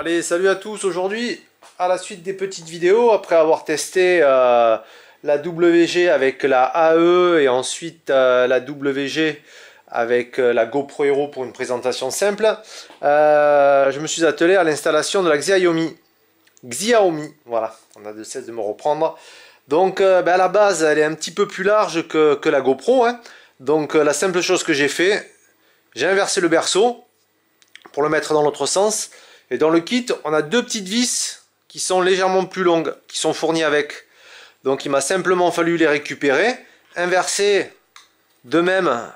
Allez, salut à tous. Aujourd'hui, à la suite des petites vidéos, après avoir testé la WG avec la AE et ensuite la WG avec la GoPro Hero pour une présentation simple, je me suis attelé à l'installation de la Xiaomi. Voilà, on a de cesse de me reprendre. Donc à la base, elle est un petit peu plus large que la GoPro, hein. Donc la simple chose que j'ai fait, j'ai inversé le berceau pour le mettre dans l'autre sens. Et dans le kit, on a deux petites vis qui sont légèrement plus longues, qui sont fournies avec. Donc il m'a simplement fallu les récupérer, inverser de même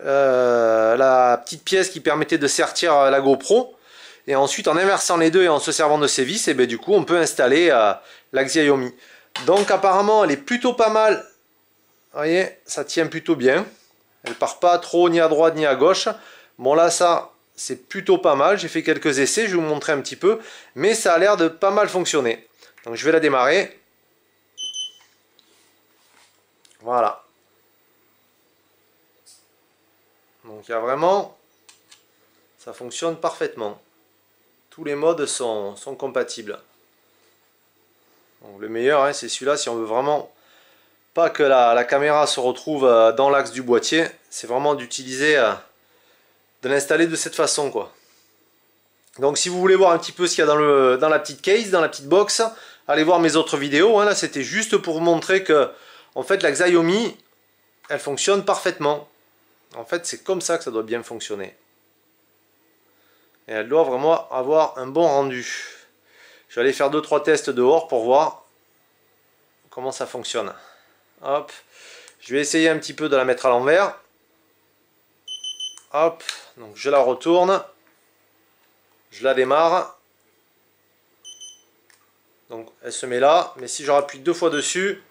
la petite pièce qui permettait de sertir la GoPro. Et ensuite, en inversant les deux et en se servant de ces vis, et bien, du coup, on peut installer la Xiaomi. Donc apparemment, elle est plutôt pas mal. Vous voyez, ça tient plutôt bien. Elle part pas trop ni à droite ni à gauche. Bon là, ça... c'est plutôt pas mal, j'ai fait quelques essais, je vais vous montrer un petit peu, mais ça a l'air de pas mal fonctionner. Donc je vais la démarrer. Voilà. Donc il y a vraiment, ça fonctionne parfaitement. Tous les modes sont compatibles. Donc le meilleur, hein, c'est celui-là, si on veut vraiment pas que la caméra se retrouve dans l'axe du boîtier, c'est vraiment d'utiliser... de l'installer de cette façon, quoi. Donc si vous voulez voir un petit peu ce qu'il y a dans la petite case, dans la petite box, allez voir mes autres vidéos, hein. Là c'était juste pour vous montrer que en fait la Xiaomi elle fonctionne parfaitement. En fait c'est comme ça que ça doit bien fonctionner. Et elle doit vraiment avoir un bon rendu. Je vais aller faire 2-3 tests dehors pour voir comment ça fonctionne. Hop. Je vais essayer un petit peu de la mettre à l'envers. Hop, donc je la retourne, je la démarre, donc elle se met là, mais si je rappuie deux fois dessus,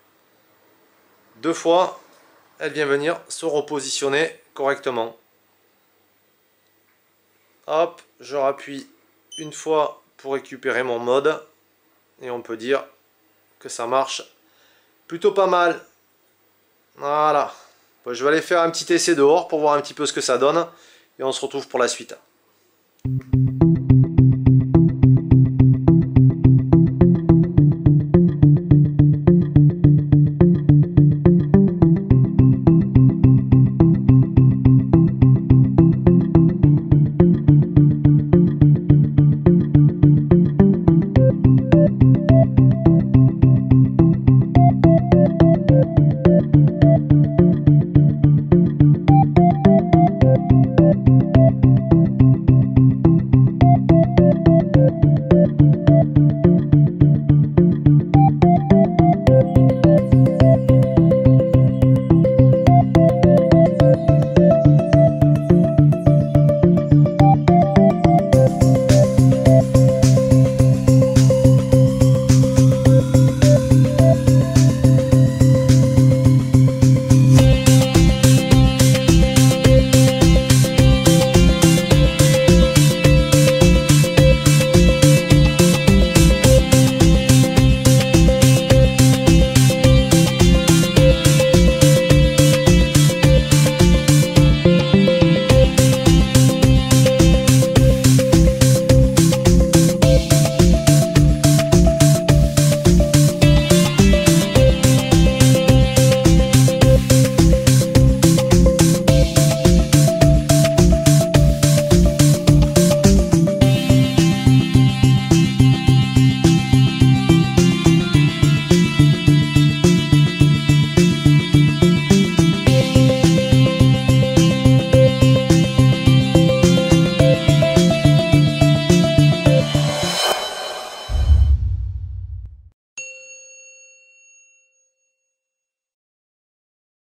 deux fois, elle vient venir se repositionner correctement. Hop, je rappuie une fois pour récupérer mon mode, et on peut dire que ça marche plutôt pas mal. Voilà. Je vais aller faire un petit essai dehors pour voir un petit peu ce que ça donne et on se retrouve pour la suite.